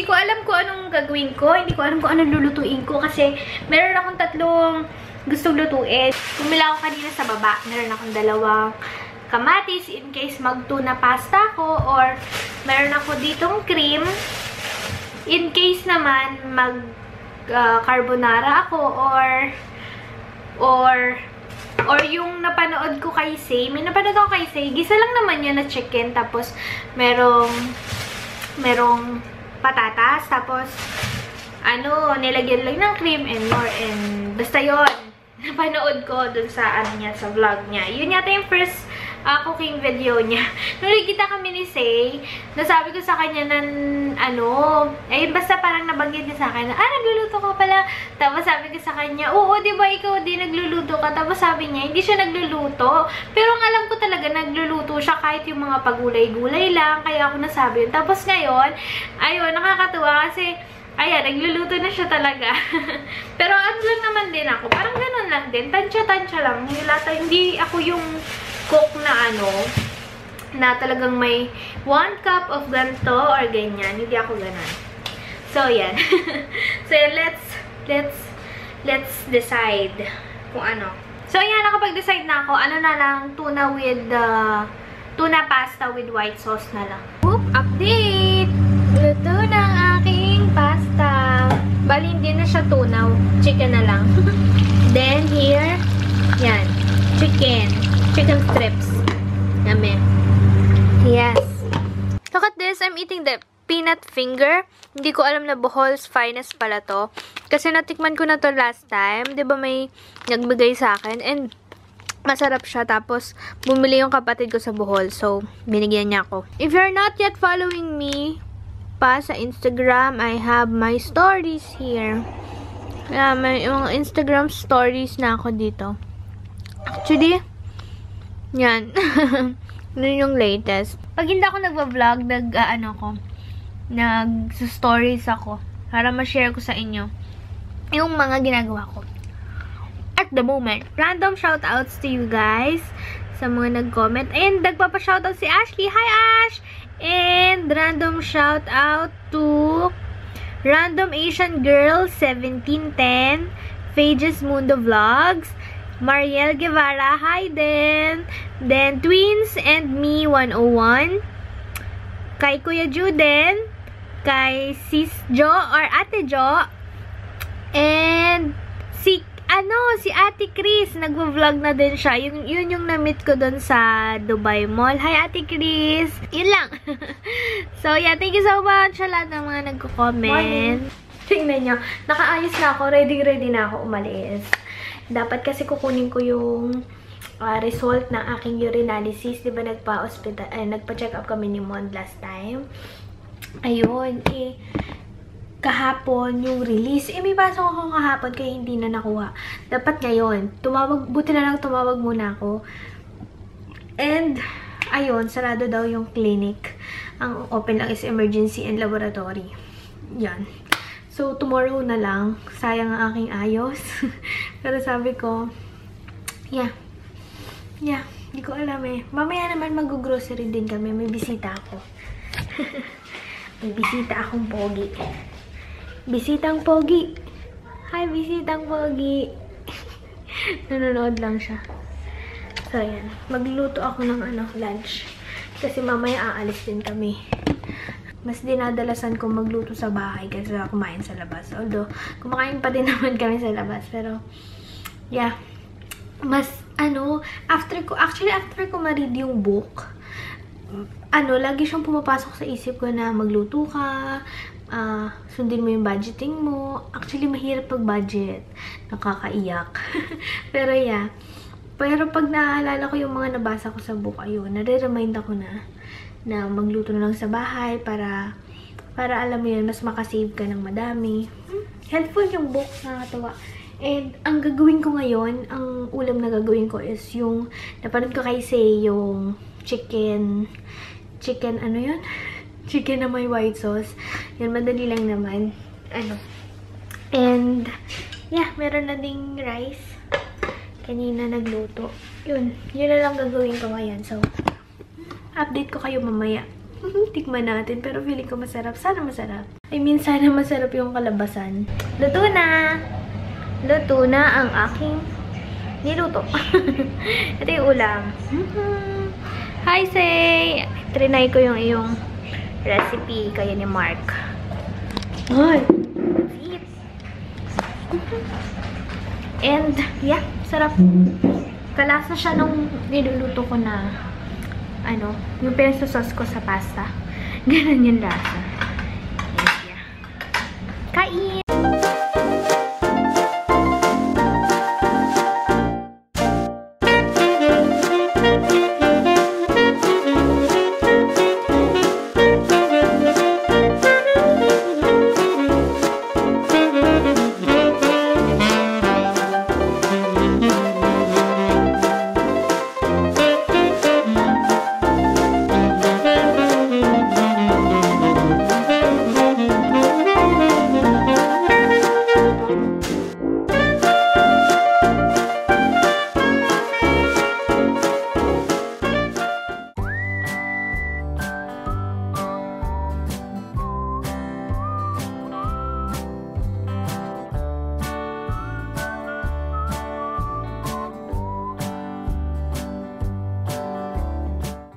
Hindi ko alam kung anong gagawin ko. Hindi ko alam kung anong lulutuin ko. Kasi meron akong tatlong gustong lutuin. Pumila ako kanina sa baba. Meron akong dalawang kamatis in case mag-tuna pasta ko. Or meron ako ditong cream in case naman mag-carbonara ako. Or yung napanood ko kay Say. May napanood ako kay Say. Gisa lang naman yun na chicken. Tapos merong patatas, tapos nilagyan lang ng cream and more, and basta yon napanood ko dun sa sa vlog niya. Yun yata yung first cooking video niya. Nung nagkita kami ni Say, nasabi ko sa kanya na basta parang nabanggit niya sa akin na, nagluluto ka pala. Tapos sabi ko sa kanya, oo, di ba ikaw din nagluluto ka? Tapos sabi niya, hindi siya nagluluto. Pero ang alam ko talaga, nagluluto siya kahit yung mga pagulay-gulay lang. Kaya ako nasabi yun. Tapos ngayon, ayun, nakakatuwa kasi, ayan, nagluluto na siya talaga. Pero ano lang naman din ako. Parang ganun lang din. Tansya-tansya lang. Hindi ako yung cook na na talagang may 1 cup of ganito or ganyan. Hindi ako ganon. So, yan. So, let's decide kung ano. So, yan. Nakapag-decide na ako. Ano na lang, tuna pasta with white sauce na lang. Whoop! Update! Luto ng aking pasta. Bali, hindi na siya tuna. Chicken na lang. Then, here, yan. Chicken strips. Yummy. Yes. Look at this. I'm eating the peanut finger. Hindi ko alam na Bohol's Finest pala to. Kasi natikman ko na to last time. Diba may nagbigay sa akin. And masarap siya. Tapos, bumili yung kapatid ko sa Bohol. So, binigyan niya ako. If you're not yet following me pa sa Instagram, I have my stories here. May yung Instagram stories na ako dito. Actually, yan. Yun yung latest. Pag hindi ako nagva-vlog, nag-stories ako. Para ma-share ko sa inyo yung mga ginagawa ko. At the moment, random shoutouts to you guys sa mga nag-comment. And nagpapa-shoutout si Ashley. Hi, Ash! And random shoutout to Random Asian Girl 1710, Pages Mundo Vlogs, Mariel Guevara, hi din. Then, Twins and Me 101. Kay Kuya Juden. Kay Sis Jo or Ate Jo. And, si Ate Chris. Nagvo-vlog na din siya. Yun yung na-meet ko dun sa Dubai Mall. Hi, Ate Chris. Yun lang. So, yeah. Thank you so much sa lahat ng mga nagko-comment. Tingnan nyo. Nakaayos na ako. Ready na ako umalis. Dapat kasi kukunin ko yung result ng aking urinalysis. Diba nagpa-check up kami ni Mon last time. Ayun, kahapon yung release. May pasok ako kahapon kaya hindi na nakuha. Dapat ngayon. Buti na lang tumawag muna ako. And, ayun, sarado daw yung clinic. Ang open lang is emergency and laboratory. Yan. So, tomorrow na lang. Sayang ang aking ayos. Pero sabi ko, yeah. Hindi ko alam eh. Mamaya naman mag-grocery din kami. May bisita ako. May bisita akong pogi. Bisitang pogi. Hi, bisitang pogi. Nanonood lang siya. So, yan. Magluto ako ng lunch. Kasi mamaya aalis din kami. Mas dinadalasan ko magluto sa bahay kaysa kumain sa labas. Although, kumakain pa din naman kami sa labas. Pero, yeah. Mas, after ko ma-read yung book, lagi siyang pumapasok sa isip ko na magluto ka, sundin mo yung budgeting mo. Actually, mahirap pag-budget. Nakakaiyak. Pero, yeah. Pero pag naalala ko yung mga nabasa ko sa book, ayun, nare-remind ako na magluto na lang sa bahay para alam mo yun, mas makasave ka ng madami. Helpful yung book, nakakatawa. And ang gagawin ko ngayon, ang ulam na gagawin ko is yung napanood ko kay Say, yung chicken chicken na may white sauce. Yan, madali lang naman. And yeah, meron na ding rice. Kanina nagluto. Yun na lang gagawin ko ngayon. So, update ko kayo mamaya Tikman natin. Pero feeling ko masarap. Sana masarap. I mean, sana masarap yung kalabasan. Luto na! Luto na ang aking niluto. Ito yung ulam. Hi, Say! Trinay ko yung iyong recipe kaya ni Mark. Ay! Eat! And, yeah, sarap. Kalasa siya nung niluluto ko na yung pesto sauce ko sa pasta. Ganun yung lasa. Yes, yeah. Kain!